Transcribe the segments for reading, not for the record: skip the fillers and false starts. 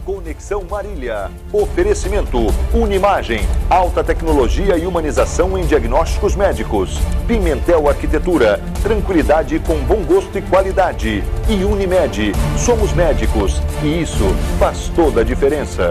Conexão Marília. Oferecimento Unimagem, alta tecnologia e humanização em diagnósticos médicos. Pimentel Arquitetura, tranquilidade com bom gosto e qualidade. E Unimed, somos médicos e isso faz toda a diferença.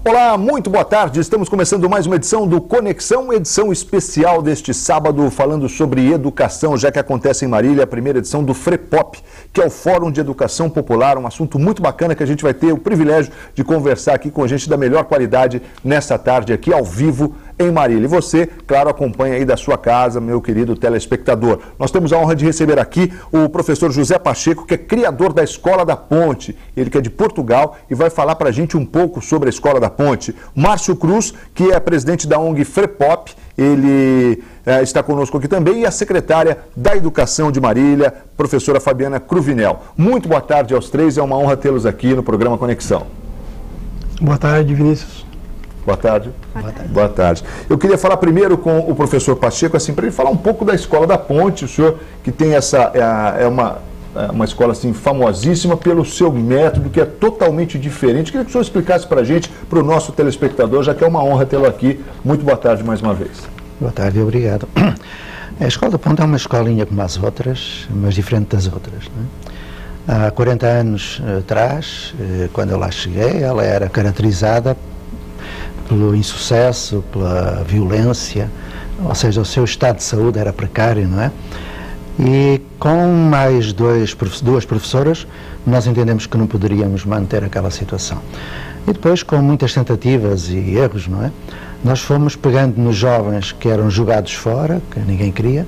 Olá, muito boa tarde. Estamos começando mais uma edição do Conexão, edição especial deste sábado, falando sobre educação, já que acontece em Marília a primeira edição do FREPOP, que é o Fórum de Educação Popular, um assunto muito bacana que a gente vai ter o privilégio de conversar aqui com a gente da melhor qualidade nessa tarde aqui ao vivo em Marília. E você, claro, acompanha aí da sua casa, meu querido telespectador. Nós temos a honra de receber aqui o professor José Pacheco, que é criador da Escola da Ponte, ele que é de Portugal e vai falar para a gente um pouco sobre a Escola da Ponte. Márcio Cruz, que é presidente da ONG FREPOP, ele está conosco aqui também, e a secretária da Educação de Marília, professora Fabiana Cruvinel. Muito boa tarde aos três, é uma honra tê-los aqui no programa Conexão. Boa tarde, Vinícius. Boa tarde. Boa tarde. Boa tarde. Eu queria falar primeiro com o professor Pacheco, assim, para ele falar um pouco da Escola da Ponte, o senhor que tem essa, uma escola assim famosíssima pelo seu método, que é totalmente diferente. Queria que o senhor explicasse para a gente, para o nosso telespectador, já que é uma honra tê-lo aqui. Muito boa tarde mais uma vez. Boa tarde, obrigado. A Escola da Ponte é uma escolinha como as outras, mas diferente das outras, não é? Há 40 anos atrás, quando eu lá cheguei, ela era caracterizada pelo insucesso, pela violência, ou seja, o seu estado de saúde era precário, não é? E com mais duas professoras, nós entendemos que não poderíamos manter aquela situação. E depois, com muitas tentativas e erros, não é? Nós fomos pegando nos jovens que eram jogados fora, que ninguém queria,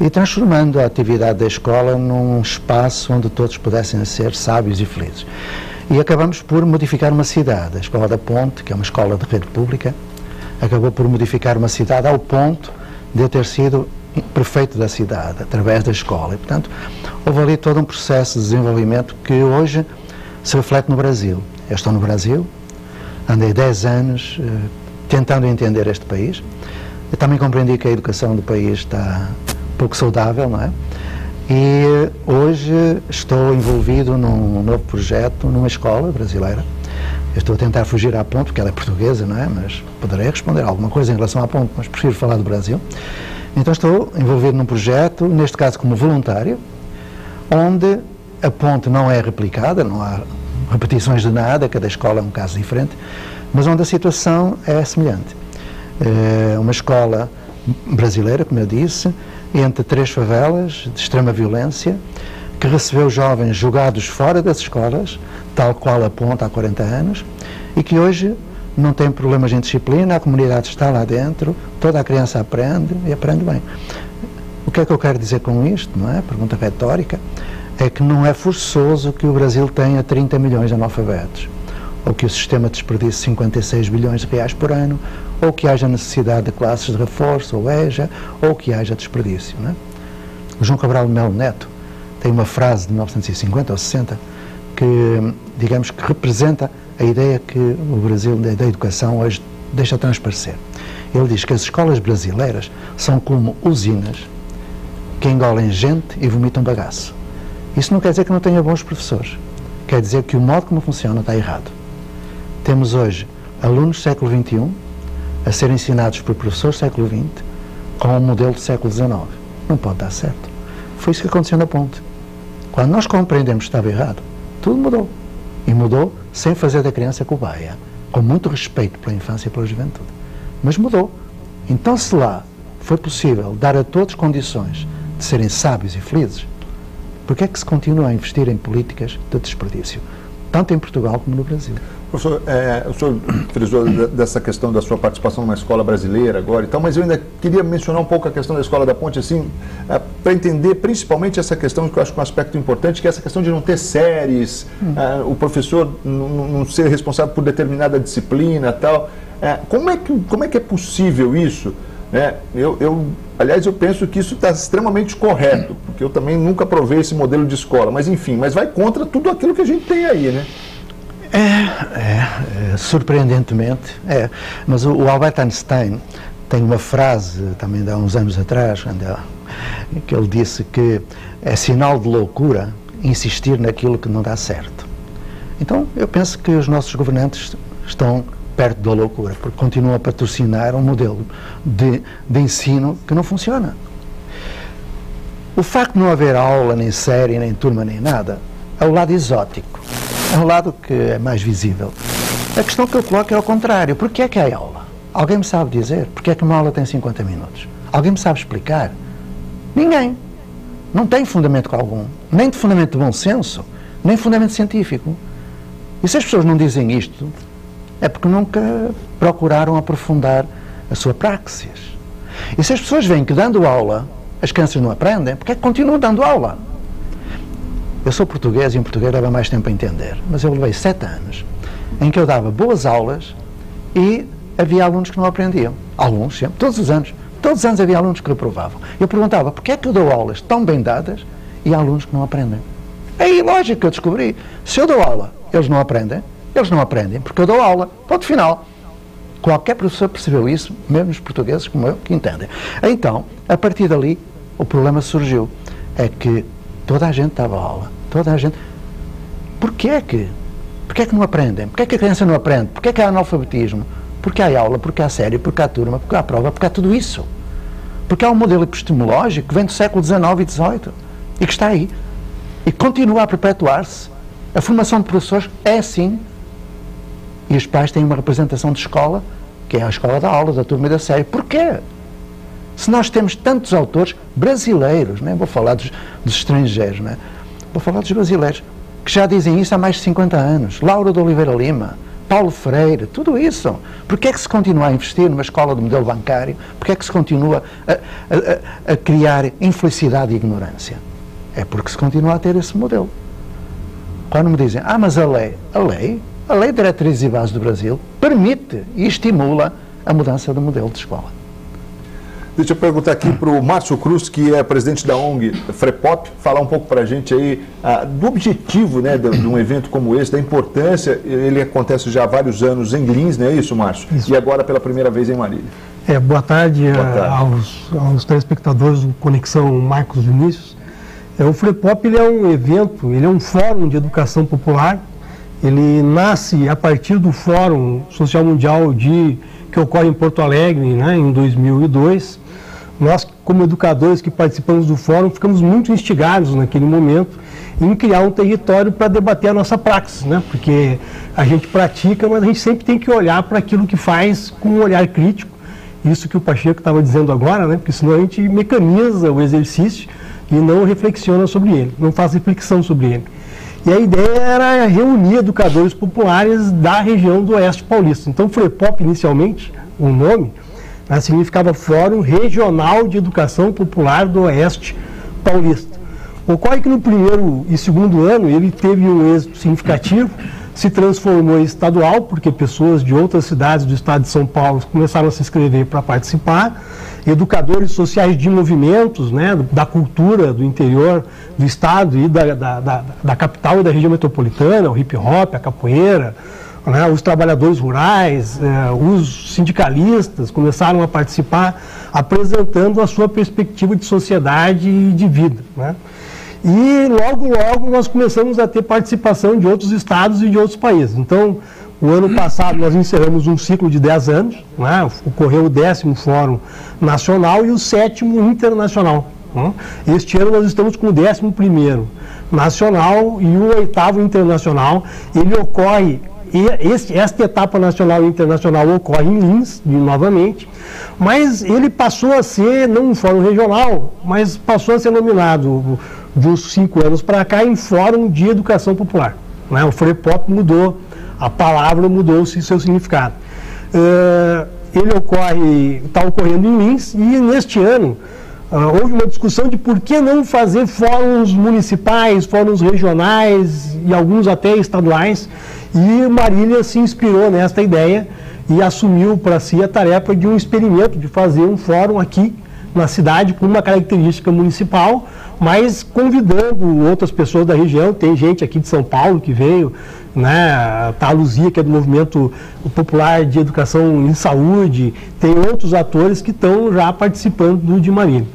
e transformando a atividade da escola num espaço onde todos pudessem ser sábios e felizes. E acabamos por modificar uma cidade. A Escola da Ponte, que é uma escola de rede pública, acabou por modificar uma cidade ao ponto de eu ter sido prefeito da cidade, através da escola. E, portanto, houve ali todo um processo de desenvolvimento que hoje se reflete no Brasil. Eu estou no Brasil, andei 10 anos tentando entender este país. Eu também compreendi que a educação do país está pouco saudável, não é? E hoje estou envolvido num novo projeto, numa escola brasileira. Eu estou a tentar fugir à Ponte, porque ela é portuguesa, não é? Mas poderei responder alguma coisa em relação à Ponte, mas prefiro falar do Brasil. Então estou envolvido num projeto, neste caso como voluntário, onde a Ponte não é replicada, não há repetições de nada, cada escola é um caso diferente, mas onde a situação é semelhante. É uma escola brasileira, como eu disse, entre 3 favelas de extrema violência, que recebeu jovens jogados fora das escolas, tal qual a Ponte há 40 anos, e que hoje não tem problemas em disciplina, a comunidade está lá dentro, toda a criança aprende e aprende bem. O que é que eu quero dizer com isto, não é? Pergunta retórica, é que não é forçoso que o Brasil tenha 30 milhões de analfabetos, ou que o sistema desperdice 56 bilhões de reais por ano, ou que haja necessidade de classes de reforço, ou EJA, ou que haja desperdício, não é? O João Cabral de Melo Neto tem uma frase de 1950 ou 60 que, digamos, que representa a ideia que o Brasil da educação hoje deixa transparecer. Ele diz que as escolas brasileiras são como usinas que engolem gente e vomitam bagaço. Isso não quer dizer que não tenha bons professores, quer dizer que o modo como funciona está errado. Temos hoje alunos do século XXI a serem ensinados por professores do século XX com um modelo do século XIX. Não pode dar certo. Foi isso que aconteceu na Ponte. Quando nós compreendemos que estava errado, tudo mudou. E mudou sem fazer da criança cobaia, com muito respeito pela infância e pela juventude. Mas mudou. Então, se lá foi possível dar a todos condições de serem sábios e felizes, por que é que se continua a investir em políticas de desperdício? tanto em Portugal como no Brasil. Professor, o senhor frisou dessa questão da sua participação numa escola brasileira agora e tal, mas eu ainda queria mencionar um pouco a questão da Escola da Ponte, assim, para entender principalmente essa questão, que eu acho que é um aspecto importante, que é essa questão de não ter séries, o professor não ser responsável por determinada disciplina e tal. Como é que é possível isso? Aliás, eu penso que isso está extremamente correto, porque eu também nunca provei esse modelo de escola, mas enfim, mas vai contra tudo aquilo que a gente tem aí, né? Surpreendentemente, mas o Albert Einstein tem uma frase, também de há uns anos atrás, que ele disse que é sinal de loucura insistir naquilo que não dá certo. Então, eu penso que os nossos governantes estão perto da loucura, porque continuam a patrocinar um modelo de ensino que não funciona. O facto de não haver aula, nem série, nem turma, nem nada, é o lado exótico. É um lado que é mais visível. A questão que eu coloco é ao contrário. Porquê é que há aula? Alguém me sabe dizer? Porquê é que uma aula tem 50 minutos? Alguém me sabe explicar? Ninguém. Não tem fundamento algum. Nem de fundamento de bom senso, nem fundamento científico. E se as pessoas não dizem isto, é porque nunca procuraram aprofundar a sua praxis. E se as pessoas veem que dando aula as crianças não aprendem, porque é que continuam dando aula? Eu sou português e em português leva mais tempo a entender, mas eu levei 7 anos em que eu dava boas aulas e havia alunos que não aprendiam. Alguns sempre, todos os anos havia alunos que reprovavam. Eu perguntava, porquê é que eu dou aulas tão bem dadas e há alunos que não aprendem? É ilógico que eu descobri. Se eu dou aula, eles não aprendem porque eu dou aula. Ponto final. Qualquer professor percebeu isso, mesmo os portugueses como eu, que entendem. Então, a partir dali, o problema surgiu. É que toda a gente dava aula. Toda a gente. Porquê que não aprendem? Porquê que a criança não aprende? Porquê que há analfabetismo? Porque há aula, porque há série, porque há turma, porque há prova, porque há tudo isso. Porque há um modelo epistemológico que vem do século XIX e XVIII e que está aí. E continua a perpetuar-se. A formação de professores é assim. E os pais têm uma representação de escola, que é a escola da aula, da turma e da série. Porquê? Se nós temos tantos autores brasileiros, nem vou falar dos estrangeiros, né? Vou falar dos brasileiros, que já dizem isso há mais de 50 anos. Lauro de Oliveira Lima, Paulo Freire, tudo isso. Porquê é que se continua a investir numa escola do modelo bancário? Porquê é que se continua a criar infelicidade e ignorância? É porque se continua a ter esse modelo. Quando me dizem, mas a lei de diretrizes e bases do Brasil permite e estimula a mudança do modelo de escola. Deixa eu perguntar aqui para o Márcio Cruz, que é presidente da ONG FREPOP, falar um pouco para a gente aí do objetivo, né, de um evento como esse, da importância. Ele acontece já há vários anos em Lins, não é isso, Márcio? Isso. E agora pela primeira vez em Marília. Boa tarde, aos telespectadores do Conexão Marcos Vinícius. O FREPOP ele é um evento, ele é um fórum de educação popular. Ele nasce a partir do Fórum Social Mundial que ocorre em Porto Alegre, né, em 2002. Nós, como educadores que participamos do fórum, ficamos muito instigados naquele momento em criar um território para debater a nossa praxis, né? Porque a gente pratica, mas a gente sempre tem que olhar para aquilo que faz com um olhar crítico. Isso que o Pacheco estava dizendo agora, né? Porque senão a gente mecaniza o exercício e não reflexiona sobre ele, não faz reflexão sobre ele. E a ideia era reunir educadores populares da região do Oeste Paulista. Então, FREPOP, inicialmente, o nome, significava Fórum Regional de Educação Popular do Oeste Paulista. Ocorre que no primeiro e segundo ano ele teve um êxito significativo, se transformou em estadual, porque pessoas de outras cidades do estado de São Paulo começaram a se inscrever para participar. Educadores sociais de movimentos, né, da cultura do interior do estado e da capital e da região metropolitana, o hip hop, a capoeira, né, os trabalhadores rurais, os sindicalistas começaram a participar, apresentando a sua perspectiva de sociedade e de vida, né? E logo nós começamos a ter participação de outros estados e de outros países. Então, o ano passado nós encerramos um ciclo de 10 anos, né? Ocorreu o 10º Fórum Nacional e o 7º Internacional. Né? Este ano nós estamos com o 11º Nacional e o 8º Internacional. Ele ocorre, esta etapa nacional e internacional ocorre em Lins, novamente, mas ele passou a ser, não um fórum regional, mas passou a ser nominado, dos 5 anos para cá, em Fórum de Educação Popular. né? O FREPOP mudou, a palavra mudou-se seu significado. Ele está ocorrendo em Lins, e neste ano houve uma discussão de por que não fazer fóruns municipais, fóruns regionais e alguns até estaduais, e Marília se inspirou nesta ideia e assumiu para si a tarefa de um experimento, de fazer um fórum aqui na cidade com uma característica municipal, mas convidando outras pessoas da região. Tem gente aqui de São Paulo que veio, né? Tá a Luzia, que é do Movimento Popular de Educação em Saúde, tem outros atores que estão já participando do de Marília.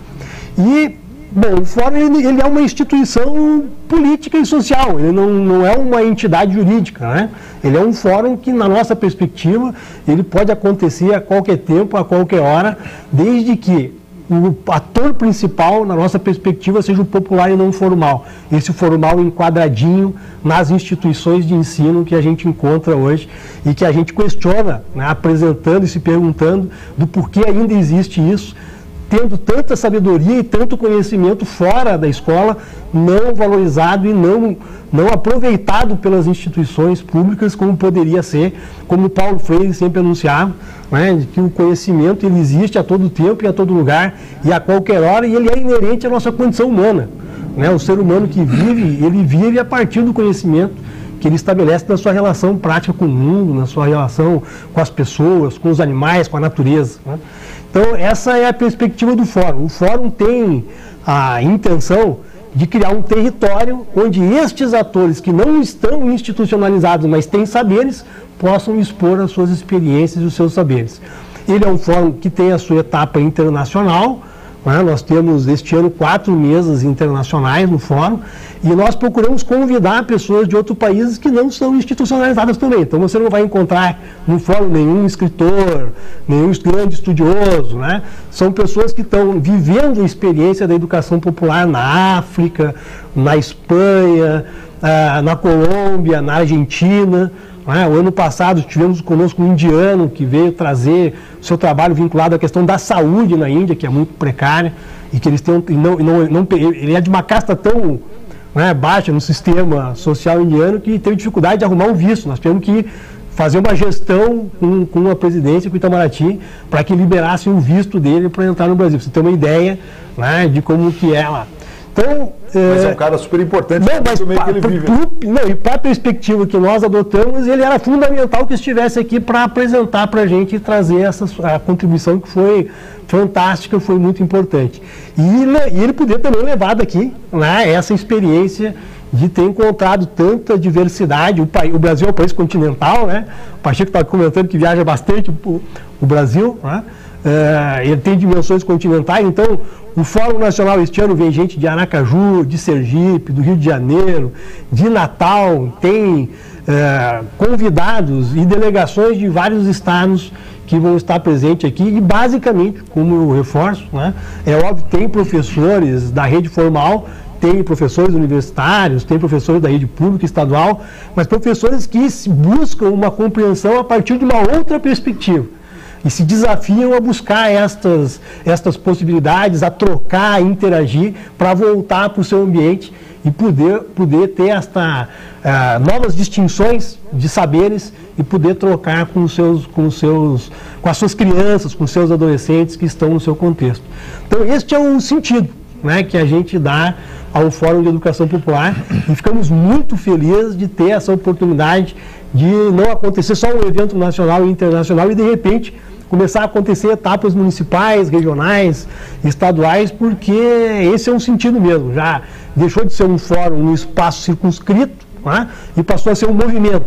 E, bom, o fórum ele é uma instituição política e social, ele não é uma entidade jurídica, né? Ele é um fórum que, na nossa perspectiva, ele pode acontecer a qualquer tempo, a qualquer hora, desde que o ator principal, na nossa perspectiva, seja o popular e não o formal. Esse formal enquadradinho nas instituições de ensino que a gente encontra hoje e que a gente questiona, né, apresentando e se perguntando do porquê ainda existe isso, tendo tanta sabedoria e tanto conhecimento fora da escola, não valorizado e não aproveitado pelas instituições públicas como poderia ser, como Paulo Freire sempre anunciava, né, de que o conhecimento ele existe a todo tempo e a todo lugar e a qualquer hora, e ele é inerente à nossa condição humana, né? O ser humano que vive, ele vive a partir do conhecimento que ele estabelece na sua relação prática com o mundo, na sua relação com as pessoas, com os animais, com a natureza, né? Então, essa é a perspectiva do fórum. O fórum tem a intenção de criar um território onde estes atores que não estão institucionalizados, mas têm saberes, possam expor as suas experiências e os seus saberes. Ele é um fórum que tem a sua etapa internacional, né? Nós temos este ano 4 mesas internacionais no fórum, e nós procuramos convidar pessoas de outros países que não são institucionalizadas também. Então você não vai encontrar no fórum nenhum escritor, nenhum grande estudioso, né? São pessoas que estão vivendo a experiência da educação popular na África, na Espanha, na Colômbia, na Argentina. O ano passado tivemos conosco um indiano que veio trazer o seu trabalho vinculado à questão da saúde na Índia, que é muito precária, e que eles têm ele é de uma casta tão, né, baixa no sistema social indiano que teve dificuldade de arrumar um visto. Nós tivemos que fazer uma gestão com a presidência, com o Itamaraty, para que liberasse o visto dele para entrar no Brasil. Pra você ter uma ideia, né, de como que é lá. Então, mas é um cara super importante no meio que ele vive. E para a perspectiva que nós adotamos, ele era fundamental que estivesse aqui para apresentar para a gente e trazer a contribuição que foi fantástica, foi muito importante. E ele poder também levar daqui, né, essa experiência de ter encontrado tanta diversidade. O Brasil é um país continental, né? O Pacheco estava comentando que viaja bastante o Brasil, né? Ele tem dimensões continentais, então o Fórum Nacional este ano vem gente de Aracaju, de Sergipe, do Rio de Janeiro, de Natal, tem convidados e delegações de vários estados que vão estar presentes aqui e basicamente, como eu reforço, né, é óbvio, tem professores da rede formal, tem professores universitários, tem professores da rede pública estadual, mas professores que buscam uma compreensão a partir de uma outra perspectiva. E se desafiam a buscar estas possibilidades, a trocar, a interagir, para voltar para o seu ambiente e poder ter novas distinções de saberes e poder trocar com as suas crianças, com os seus adolescentes que estão no seu contexto. Então, este é o sentido, né, que a gente dá ao Fórum de Educação Popular, e ficamos muito felizes de ter essa oportunidade de não acontecer só um evento nacional e internacional e, de repente, começar a acontecer etapas municipais, regionais, estaduais, porque esse é um sentido mesmo. Já deixou de ser um fórum, um espaço circunscrito, né, e passou a ser um movimento,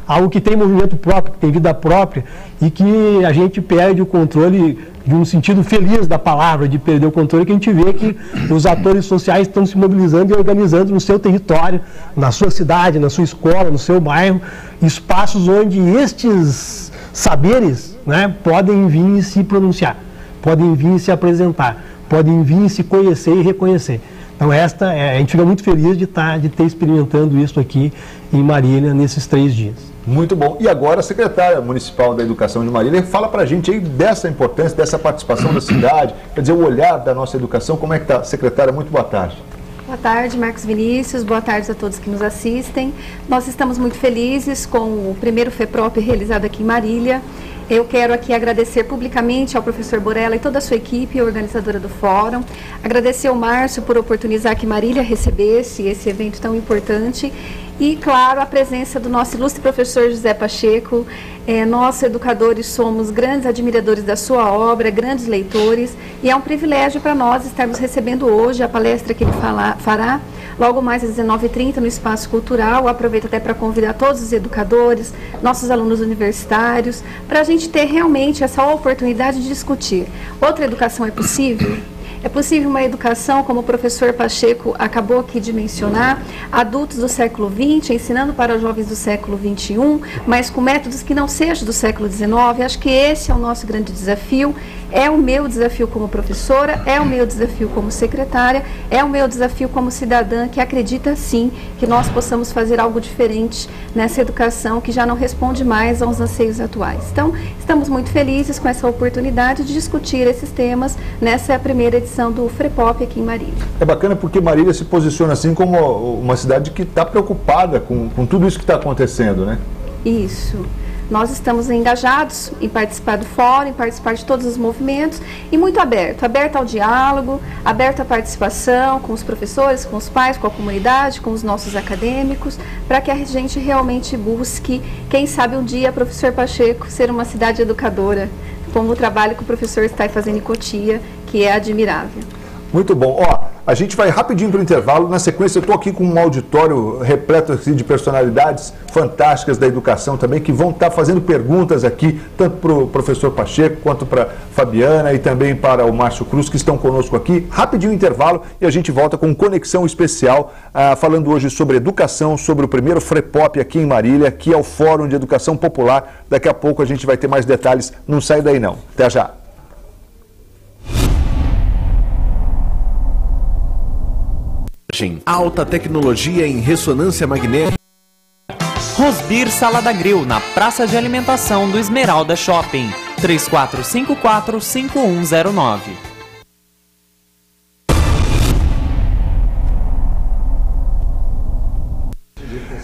algo que tem movimento próprio, que tem vida própria, e que a gente perde o controle de um sentido feliz da palavra, de perder o controle, que a gente vê que os atores sociais estão se mobilizando e organizando no seu território, na sua cidade, na sua escola, no seu bairro, espaços onde estes saberes, né, podem vir e se pronunciar, podem vir e se apresentar, podem vir e se conhecer e reconhecer. Então a gente fica muito feliz de ter experimentando isso aqui em Marília nesses 3 dias. Muito bom. E agora a secretária municipal da Educação de Marília fala para a gente aí dessa importância, dessa participação da cidade, quer dizer, o olhar da nossa educação. Como é que está, secretária? Muito boa tarde. Boa tarde, Marcos Vinícius. Boa tarde a todos que nos assistem. Nós estamos muito felizes com o primeiro FEPROP realizado aqui em Marília. Eu quero aqui agradecer publicamente ao professor Borella e toda a sua equipe, organizadora do fórum. Agradecer ao Márcio por oportunizar que Marília recebesse esse evento tão importante. E, claro, a presença do nosso ilustre professor José Pacheco. Nós, educadores, somos grandes admiradores da sua obra, grandes leitores, e é um privilégio para nós estarmos recebendo hoje a palestra que ele fará, logo mais às 19h30 no Espaço Cultural. Aproveito até para convidar todos os educadores, nossos alunos universitários, para a gente ter realmente essa oportunidade de discutir. Outra educação é possível? É possível uma educação, como o professor Pacheco acabou aqui de mencionar, adultos do século XX, ensinando para jovens do século XXI, mas com métodos que não sejam do século XIX. Acho que esse é o nosso grande desafio. É o meu desafio como professora, é o meu desafio como secretária, é o meu desafio como cidadã que acredita, sim, que nós possamos fazer algo diferente nessa educação que já não responde mais aos anseios atuais. Então, estamos muito felizes com essa oportunidade de discutir esses temas nessa primeira edição do FREPOP aqui em Marília. É bacana porque Marília se posiciona assim como uma cidade que está preocupada com tudo isso que está acontecendo, né? Isso. Nós estamos engajados em participar do fórum, em participar de todos os movimentos e muito aberto ao diálogo, aberto à participação com os professores, com os pais, com a comunidade, com os nossos acadêmicos, para que a gente realmente busque, quem sabe um dia, professor Pacheco, ser uma cidade educadora, como o trabalho que o professor está fazendo em Cotia, que é admirável. Muito bom. A gente vai rapidinho para o intervalo. Na sequência, eu estou aqui com um auditório repleto assim, de personalidades fantásticas da educação também, que vão estar fazendo perguntas aqui, tanto para o professor Pacheco, quanto para a Fabiana e também para o Márcio Cruz, que estão conosco aqui. Rapidinho intervalo e a gente volta com Conexão Especial, falando hoje sobre educação, sobre o primeiro FREPOP aqui em Marília, que é o Fórum de Educação Popular. Daqui a pouco a gente vai ter mais detalhes. Não sai daí não. Até já. Alta tecnologia em ressonância magnética. Rosbir Salada Grill, na Praça de Alimentação do Esmeralda Shopping. 3454-5109.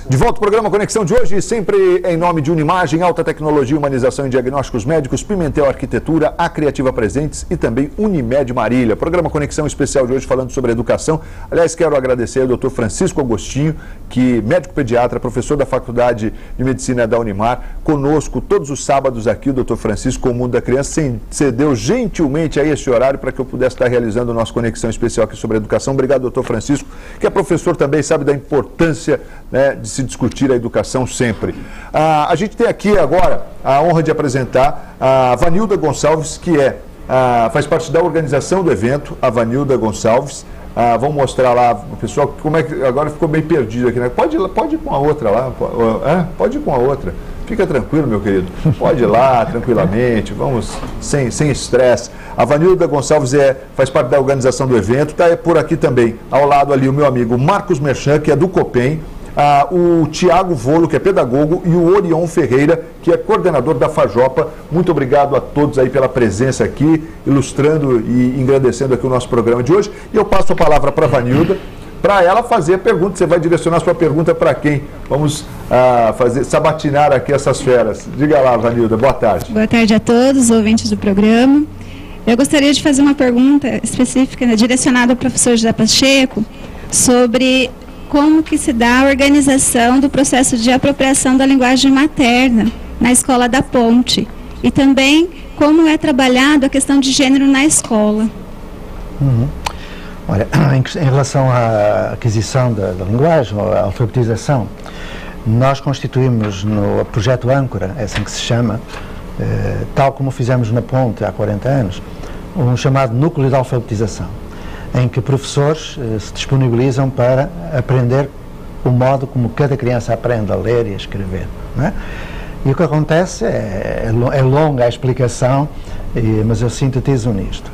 De volta ao programa Conexão de hoje, sempre em nome de Unimagem, alta tecnologia, humanização em diagnósticos médicos, Pimentel Arquitetura, A Criativa Presentes e também Unimed Marília. Programa Conexão especial de hoje falando sobre educação. Aliás, quero agradecer ao Dr. Francisco Agostinho, que médico pediatra, professor da Faculdade de Medicina da Unimar, conosco todos os sábados aqui, o Dr. Francisco, com o Mundo da Criança, cedeu gentilmente aí esse horário para que eu pudesse estar realizando a nossa Conexão especial aqui sobre educação. Obrigado, Dr. Francisco, que é professor também, sabe da importância, né, de se discutir a educação sempre. A gente tem aqui agora a honra de apresentar a Vanilda Gonçalves, que faz parte da organização do evento, a Vanilda Gonçalves. Vamos mostrar lá, pessoal, como é que agora ficou bem perdido aqui, né? Pode ir com a outra lá, pode ir com a outra. Fica tranquilo, meu querido. Pode ir lá tranquilamente, vamos sem estresse. A Vanilda Gonçalves faz parte da organização do evento, está por aqui também, ao lado ali, o meu amigo Marcos Merchan, que é do COPEM, o Tiago Volo, que é pedagogo, e o Orion Ferreira, que é coordenador da Fajopa. Muito obrigado a todos aí pela presença aqui, ilustrando e engrandecendo aqui o nosso programa de hoje. E eu passo a palavra para a Vanilda, para ela fazer a pergunta. Você vai direcionar a sua pergunta para quem? Vamos sabatinar aqui essas feras. Diga lá, Vanilda, boa tarde. Boa tarde a todos, ouvintes do programa. Eu gostaria de fazer uma pergunta específica, direcionada ao professor José Pacheco, sobre como que se dá a organização do processo de apropriação da linguagem materna na Escola da Ponte e também como é trabalhado a questão de gênero na escola. Olha, em relação à aquisição da linguagem, ou à alfabetização, nós constituímos no projeto Âncora, é assim que se chama, tal como fizemos na Ponte há 40 anos, um chamado núcleo de alfabetização, em que professores se disponibilizam para aprender o modo como cada criança aprende a ler e a escrever, não é? E o que acontece é longa a explicação, mas eu sintetizo nisto.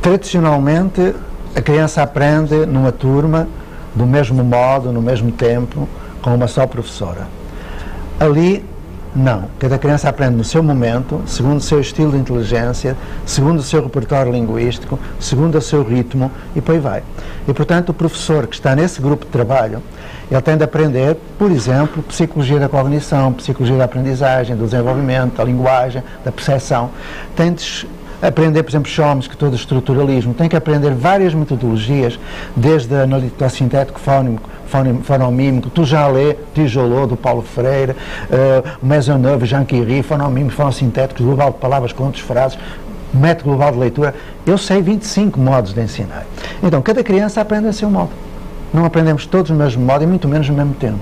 Tradicionalmente, a criança aprende numa turma, do mesmo modo, no mesmo tempo, com uma só professora. Ali Não. Cada criança aprende no seu momento, segundo o seu estilo de inteligência, segundo o seu repertório linguístico, segundo o seu ritmo, e por aí vai. E, portanto, o professor que está nesse grupo de trabalho, ele tem de aprender, por exemplo, psicologia da cognição, psicologia da aprendizagem, do desenvolvimento, da linguagem, da percepção. Tem de aprender, por exemplo, Chomsky, todo o estruturalismo. Tem que aprender várias metodologias, desde a analítica sintético, fonomímico, tu já lê, tijolô, do Paulo Freire, Maisonneuve, Jean Curie, fonomímico, fonossintético, global de palavras, contos, frases, método global de leitura. Eu sei 25 modos de ensinar. Então, cada criança aprende a seu modo. Não aprendemos todos no mesmo modo e muito menos no mesmo tempo.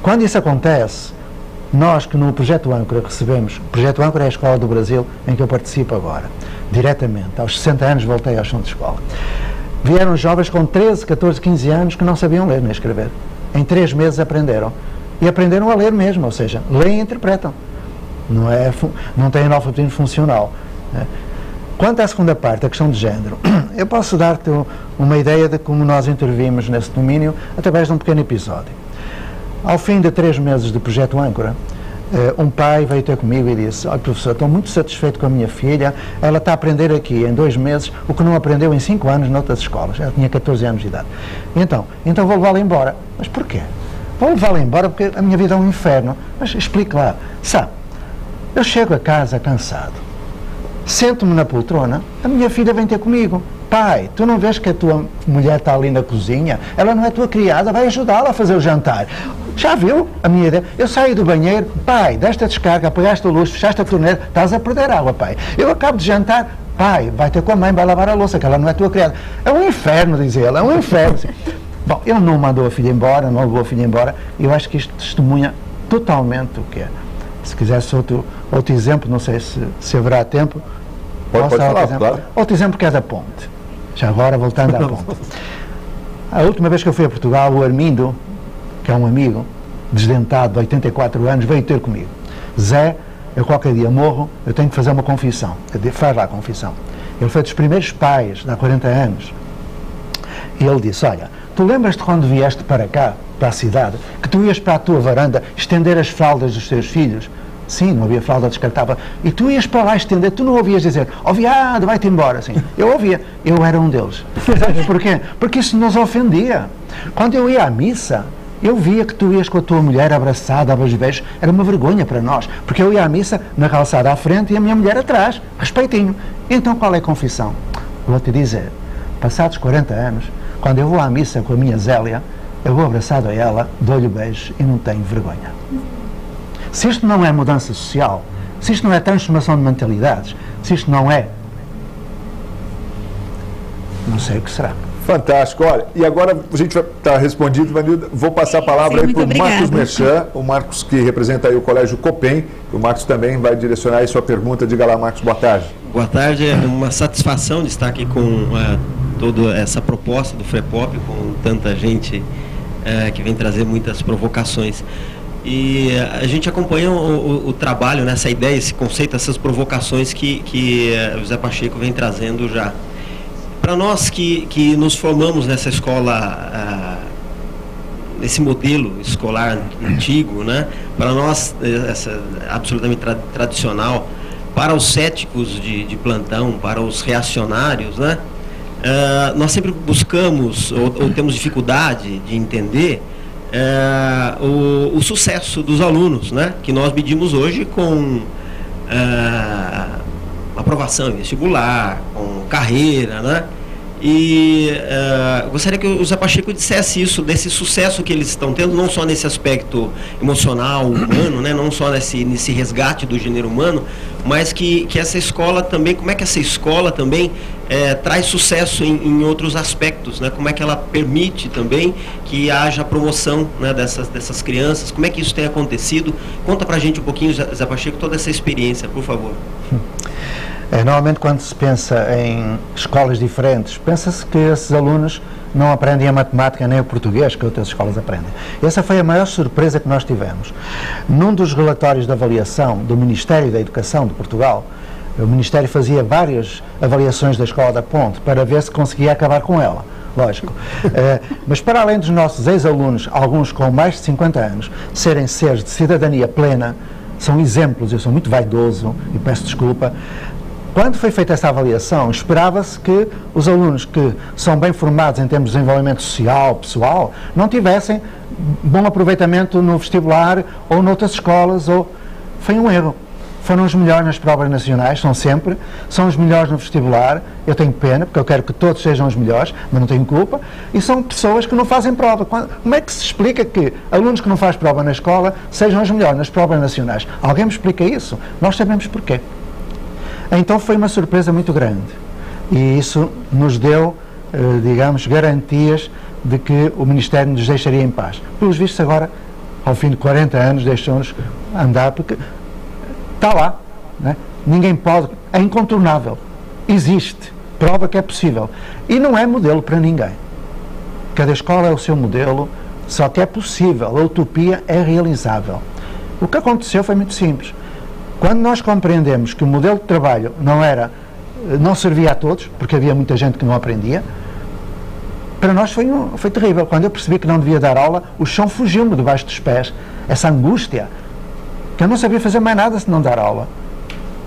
Quando isso acontece, nós que no Projeto Âncora recebemos, o Projeto Âncora é a escola do Brasil em que eu participo agora, diretamente. Aos 60 anos voltei ao chão de escola. Vieram jovens com 13, 14, 15 anos que não sabiam ler nem escrever. Em 3 meses aprenderam. E aprenderam a ler mesmo, ou seja, leem e interpretam. Não têm analfabetismo funcional. Quanto à segunda parte, a questão de género, eu posso dar-te uma ideia de como nós intervimos nesse domínio através de um pequeno episódio. Ao fim de 3 meses do Projeto Âncora, um pai veio ter comigo e disse: olha, professor, estou muito satisfeito com a minha filha, ela está a aprender aqui em 2 meses o que não aprendeu em 5 anos noutras escolas. Ela tinha 14 anos de idade. Então vou levá-la embora. Mas porquê? Vou levá-la embora porque a minha vida é um inferno. Mas explique lá. Sabe, eu chego a casa cansado, sento-me na poltrona, a minha filha vem ter comigo. Pai, tu não vês que a tua mulher está ali na cozinha? Ela não é tua criada, vai ajudá-la a fazer o jantar. Já viu a minha ideia? Eu saio do banheiro, pai, desta descarga, apagaste a luz, fechaste a torneira, estás a perder água, pai. Eu acabo de jantar, pai, vai ter com a mãe, vai lavar a louça, que ela não é tua criada. É um inferno, diz ele, é um inferno. Bom, ele não mandou a filha embora, não levou a filha embora, e eu acho que isto testemunha totalmente o que é. Se quisesse outro exemplo, não sei se haverá tempo. Pode falar, claro. Outro exemplo que é da ponte. Já agora, voltando à ponte. A última vez que eu fui a Portugal, o Armindo, que é um amigo, desdentado, de 84 anos, veio ter comigo. Zé, eu qualquer dia morro, eu tenho que fazer uma confissão. Faz lá a confissão. Ele foi dos primeiros pais, há 40 anos. E ele disse: olha, tu lembras-te quando vieste para cá, para a cidade, que tu ias para a tua varanda estender as fraldas dos teus filhos? Sim, não havia fralda descartável. E tu ias para lá estender, tu não ouvias dizer: ó viado, vai-te embora. Assim. Eu ouvia, eu era um deles. Sabes porquê? Porque isso nos ofendia. Quando eu ia à missa, eu via que tu ias com a tua mulher abraçada, aos beijos, era uma vergonha para nós. Porque eu ia à missa na calçada à frente e a minha mulher atrás, respeitinho. Então qual é a confissão? Vou-te dizer, passados 40 anos, quando eu vou à missa com a minha Zélia, eu vou abraçado a ela, dou-lhe o beijo e não tenho vergonha. Se isto não é mudança social, se isto não é transformação de mentalidades, se isto não é, não sei o que será. Fantástico. Olha, e agora a gente vai estar respondido, Vanilda. Vou passar a palavra aí para o Marcos Merchan, o Marcos que representa aí o Colégio Copem. O Marcos também vai direcionar aí sua pergunta. Diga lá, Marcos, boa tarde. Boa tarde, é uma satisfação de estar aqui com toda essa proposta do FREPOP, com tanta gente que vem trazer muitas provocações. E a gente acompanha o trabalho, nessa ideia, esse conceito, essas provocações que o José Pacheco vem trazendo já. Para nós que nos formamos nessa escola, nesse modelo escolar antigo, né? Para nós, essa absolutamente tradicional, para os céticos de plantão, para os reacionários, né? Nós sempre buscamos ou temos dificuldade de entender o sucesso dos alunos, né? Que nós medimos hoje com aprovação em vestibular, com carreira, né? E gostaria que o Zé Pacheco dissesse isso, desse sucesso que eles estão tendo, não só nesse aspecto emocional, humano, né? Não só nesse resgate do gênero humano, mas que essa escola também, como é que essa escola também traz sucesso em outros aspectos, né? Como é que ela permite também que haja promoção, né, dessas crianças, como é que isso tem acontecido? Conta pra gente um pouquinho, Zé Pacheco, toda essa experiência, por favor. Normalmente, quando se pensa em escolas diferentes, pensa-se que esses alunos não aprendem a matemática nem o português que outras escolas aprendem. Essa foi a maior surpresa que nós tivemos. Num dos relatórios de avaliação do Ministério da Educação de Portugal, o Ministério fazia várias avaliações da Escola da Ponte para ver se conseguia acabar com ela. lógico. Mas para além dos nossos ex-alunos, alguns com mais de 50 anos, serem seres de cidadania plena, são exemplos, eu sou muito vaidoso e peço desculpa. Quando foi feita essa avaliação, esperava-se que os alunos que são bem formados em termos de desenvolvimento social, pessoal, não tivessem bom aproveitamento no vestibular ou noutras escolas, foi um erro. Foram os melhores nas provas nacionais, são os melhores no vestibular. Eu tenho pena, porque eu quero que todos sejam os melhores, mas não tenho culpa. E são pessoas que não fazem prova. Como é que se explica que alunos que não fazem prova na escola sejam os melhores nas provas nacionais? Alguém me explica isso? Nós sabemos porquê. Então foi uma surpresa muito grande. E isso nos deu, digamos, garantias de que o Ministério nos deixaria em paz. Pelos vistos agora, ao fim de 40 anos, deixou-nos andar, porque está lá, né? Ninguém pode, é incontornável, existe, prova que é possível. E não é modelo para ninguém. Cada escola é o seu modelo, só que é possível, a utopia é realizável. O que aconteceu foi muito simples. Quando nós compreendemos que o modelo de trabalho não servia a todos, porque havia muita gente que não aprendia, para nós foi terrível. Quando eu percebi que não devia dar aula, o chão fugiu-me debaixo dos pés. Essa angústia, que eu não sabia fazer mais nada se não dar aula.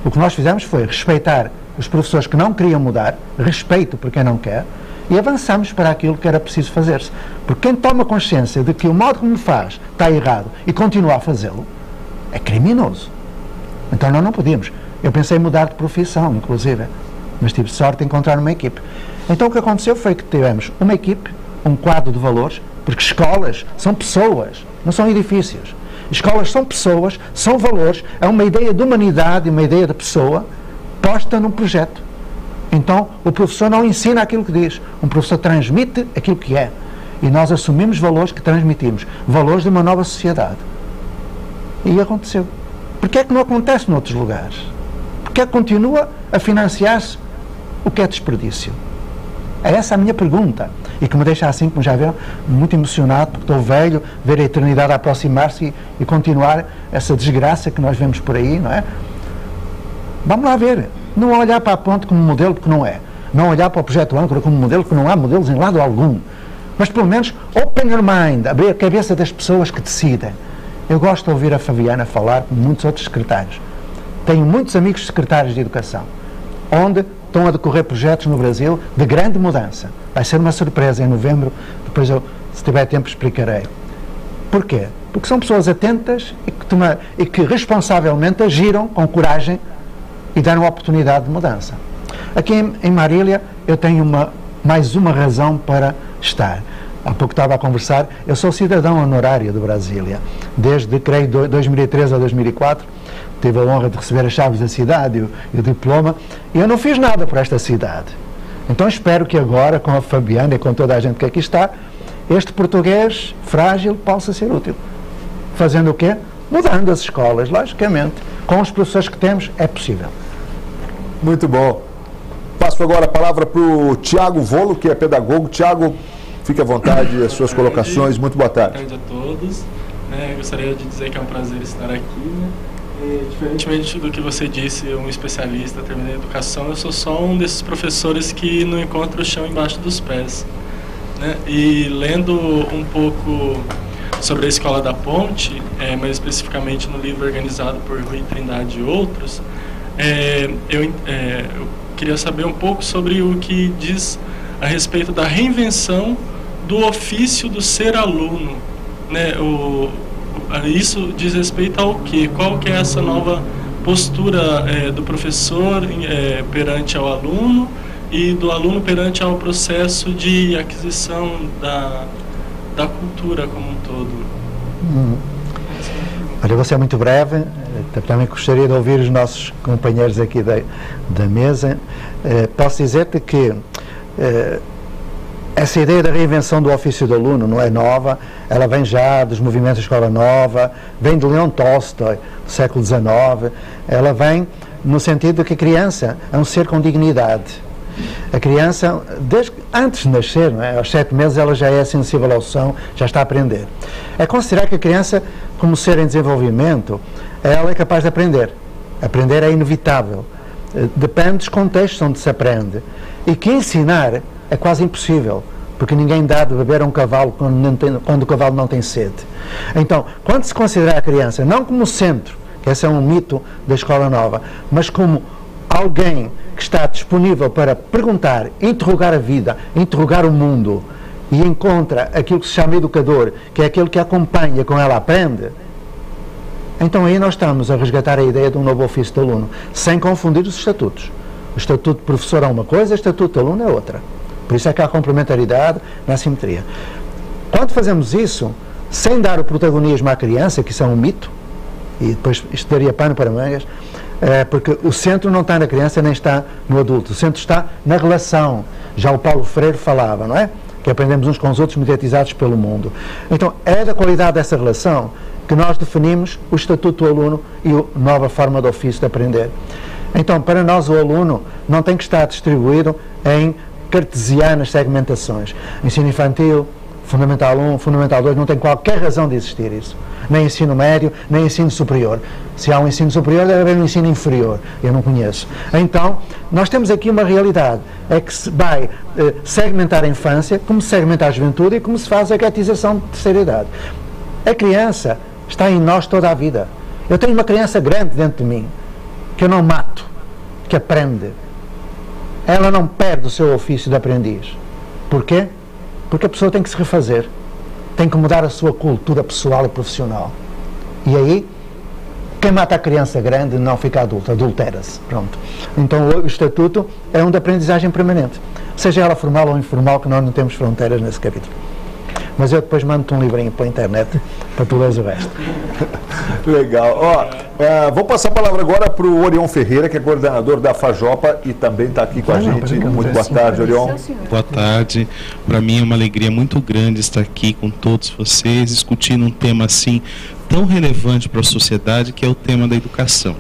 O que nós fizemos foi respeitar os professores que não queriam mudar, respeito por quem não quer, e avançamos para aquilo que era preciso fazer-se. Porque quem toma consciência de que o modo como faz está errado e continua a fazê-lo, é criminoso. Então nós não podíamos. Eu pensei em mudar de profissão, inclusive, mas tive sorte de encontrar uma equipe. Então o que aconteceu foi que tivemos uma equipe, um quadro de valores, porque escolas são pessoas, não são edifícios. Escolas são pessoas, são valores, é uma ideia de humanidade, uma ideia de pessoa posta num projeto. Então o professor não ensina aquilo que diz, um professor transmite aquilo que é. E nós assumimos valores que transmitimos, valores de uma nova sociedade. E aconteceu. Porquê é que não acontece noutros lugares? Porquê é que continua a financiar-se o que é desperdício? É essa a minha pergunta. E que me deixa assim, como já viram, muito emocionado, porque estou velho, ver a eternidade a aproximar-se e continuar essa desgraça que nós vemos por aí, não é? Vamos lá ver. Não olhar para a ponte como modelo, porque não é. Não olhar para o projeto âncora como modelo, porque não há modelos em lado algum. Mas pelo menos, open your mind, abrir a cabeça das pessoas que decidem. Eu gosto de ouvir a Fabiana falar, como muitos outros secretários. Tenho muitos amigos secretários de educação, onde estão a decorrer projetos no Brasil de grande mudança. Vai ser uma surpresa em novembro, depois eu, se tiver tempo, explicarei. Porquê? Porque são pessoas atentas e que responsavelmente agiram com coragem e deram a oportunidade de mudança. Aqui em Marília eu tenho mais uma razão para estar. Há pouco estava a conversar, eu sou cidadão honorário de Brasília. Desde, creio, 2013 a 2004, tive a honra de receber as chaves da cidade e o diploma, e eu não fiz nada por esta cidade. Então espero que agora, com a Fabiana e com toda a gente que aqui está, este português frágil possa ser útil. Fazendo o quê? Mudando as escolas, logicamente. Com os professores que temos, é possível. Muito bom. Passo agora a palavra para o Tiago Volo, que é pedagogo. Tiago, fique à vontade, as suas colocações. Muito boa tarde. Boa tarde a todos. Gostaria de dizer que é um prazer estar aqui. Diferentemente do que você disse, um especialista, terminei a educação, eu sou só um desses professores que não encontra o chão embaixo dos pés. E lendo um pouco sobre a Escola da Ponte, mais especificamente no livro organizado por Rui Trindade e outros, eu queria saber um pouco sobre o que diz a respeito da reinvenção do ofício do ser aluno, isso diz respeito ao quê? Qual que é essa nova postura do professor perante ao aluno e do aluno perante ao processo de aquisição da cultura como um todo? Olha, eu vou ser muito breve, também gostaria de ouvir os nossos companheiros aqui da mesa. Posso dizer-te que essa ideia da reinvenção do ofício do aluno não é nova, ela vem já dos movimentos de escola nova, vem de Leon Tolstói, do século XIX, ela vem no sentido de que a criança é um ser com dignidade. A criança, antes de nascer, aos 7 meses, ela já é sensível ao som, já está a aprender. É considerar que a criança, como ser em desenvolvimento, ela é capaz de aprender. Aprender é inevitável. Depende dos contextos onde se aprende. E que ensinar é quase impossível, porque ninguém dá de beber a um cavalo quando o cavalo não tem sede. Então, quando se considera a criança não como centro, que esse é um mito da Escola Nova, mas como alguém que está disponível para perguntar, interrogar a vida, interrogar o mundo, e encontra aquilo que se chama educador, que é aquele que acompanha, com ela aprende, então aí nós estamos a resgatar a ideia de um novo ofício de aluno, sem confundir os estatutos. O estatuto de professor é uma coisa, o estatuto de aluno é outra. Por isso é que há complementaridade na simetria. Quando fazemos isso, sem dar o protagonismo à criança, que isso é um mito, e depois isto daria pano para mangas, porque o centro não está na criança nem está no adulto, o centro está na relação. Já o Paulo Freire falava, não é? Que aprendemos uns com os outros mediatizados pelo mundo. Então, é da qualidade dessa relação que nós definimos o estatuto do aluno e a nova forma de ofício de aprender. Então, para nós, o aluno não tem que estar distribuído em cartesianas segmentações. Ensino infantil, Fundamental 1, Fundamental 2, não tem qualquer razão de existir isso. Nem ensino médio, nem ensino superior. Se há um ensino superior, deve haver um ensino inferior. Eu não conheço. Então, nós temos aqui uma realidade. É que se vai segmentar a infância, como se segmenta a juventude e como se faz a catização de terceira idade. A criança está em nós toda a vida. Eu tenho uma criança grande dentro de mim, que eu não mato, que aprende. Ela não perde o seu ofício de aprendiz. Porquê? Porque a pessoa tem que se refazer, tem que mudar a sua cultura pessoal e profissional. E aí, quem mata a criança grande não fica adulta, adultera-se. Pronto. Então o estatuto é um de aprendizagem permanente, seja ela formal ou informal, que nós não temos fronteiras nesse capítulo. Mas eu depois mando-te um livrinho para a internet para tu leres o resto. Legal. Vou passar a palavra agora para o Orion Ferreira, que é coordenador da FAJOPA e também está aqui com a gente. Muito boa tarde, Orion. Boa tarde. Para mim é uma alegria muito grande estar aqui com todos vocês, discutindo um tema assim tão relevante para a sociedade, que é o tema da educação.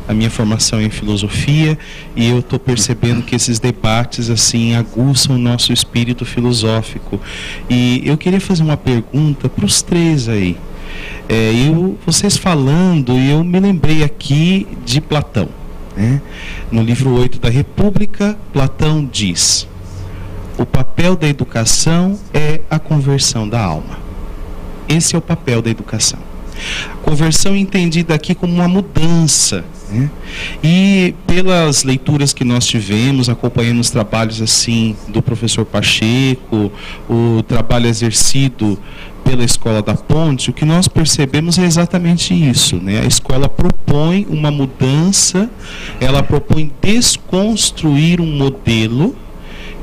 A minha formação é em filosofia e eu estou percebendo que esses debates assim aguçam o nosso espírito filosófico. E eu queria fazer uma pergunta para os três aí. Vocês falando, eu me lembrei aqui de Platão, né? No livro 8 da República, Platão diz: o papel da educação é a conversão da alma. Esse é o papel da educação. Conversão entendida aqui como uma mudança, né? E pelas leituras que nós tivemos, acompanhando os trabalhos assim do professor Pacheco, o trabalho exercido pela Escola da Ponte, o que nós percebemos é exatamente isso, né? A escola propõe uma mudança, ela propõe desconstruir um modelo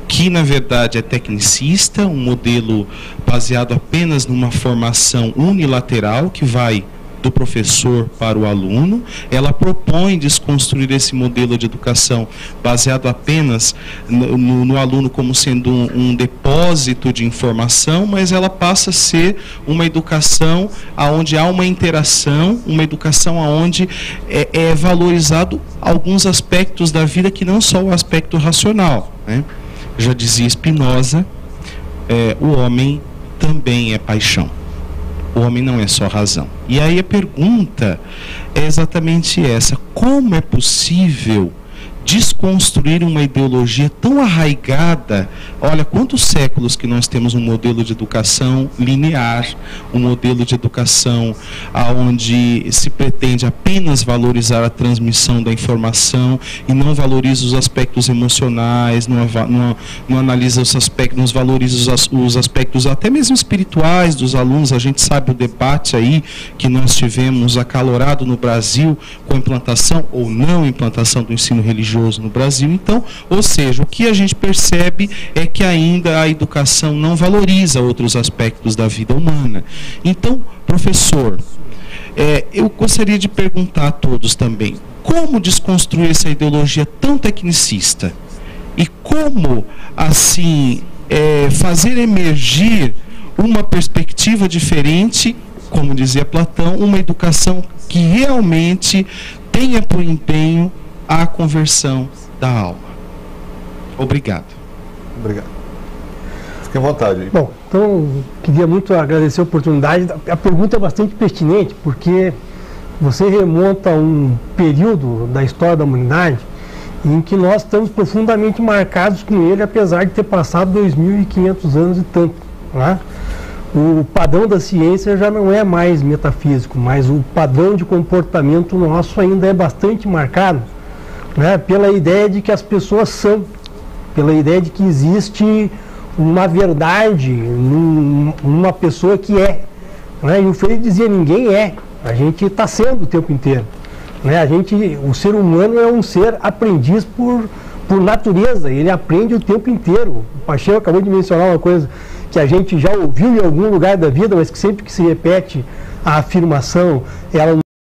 que na verdade é tecnicista, um modelo baseado apenas numa formação unilateral que vai do professor para o aluno. Ela propõe desconstruir esse modelo de educação baseado apenas no aluno como sendo um depósito de informação, mas ela passa a ser uma educação onde há uma interação, uma educação onde é valorizado alguns aspectos da vida que não só o aspecto racional, né? Já dizia Spinoza, o homem também é paixão. O homem não é só razão. E aí a pergunta é exatamente essa: como é possível desconstruir uma ideologia tão arraigada? Olha, quantos séculos que nós temos um modelo de educação linear, um modelo de educação onde se pretende apenas valorizar a transmissão da informação e não valoriza os aspectos emocionais, não analisa os aspectos, não valoriza os aspectos até mesmo espirituais dos alunos. A gente sabe o debate aí que nós tivemos acalorado no Brasil com a implantação ou não implantação do ensino religioso no Brasil. Então, ou seja, o que a gente percebe é que ainda a educação não valoriza outros aspectos da vida humana. Então, professor, eu gostaria de perguntar a todos também, como desconstruir essa ideologia tão tecnicista? E como, assim, fazer emergir uma perspectiva diferente, como dizia Platão, uma educação que realmente tenha por empenho a conversão da alma. Obrigado. Obrigado. Fique à vontade. Bom, então, queria muito agradecer a oportunidade. A pergunta é bastante pertinente, porque você remonta a um período da história da humanidade em que nós estamos profundamente marcados com ele, apesar de ter passado 2.500 anos e tanto. Né? O padrão da ciência já não é mais metafísico, mas o padrão de comportamento nosso ainda é bastante marcado, né, pela ideia de que as pessoas são, pela ideia de que existe uma verdade numa pessoa que é. Né? E o Freire dizia, ninguém é, a gente está sendo o tempo inteiro. Né? O ser humano é um ser aprendiz por natureza, ele aprende o tempo inteiro. O Pacheco acabou de mencionar uma coisa que a gente já ouviu em algum lugar da vida, mas que sempre que se repete a afirmação, ela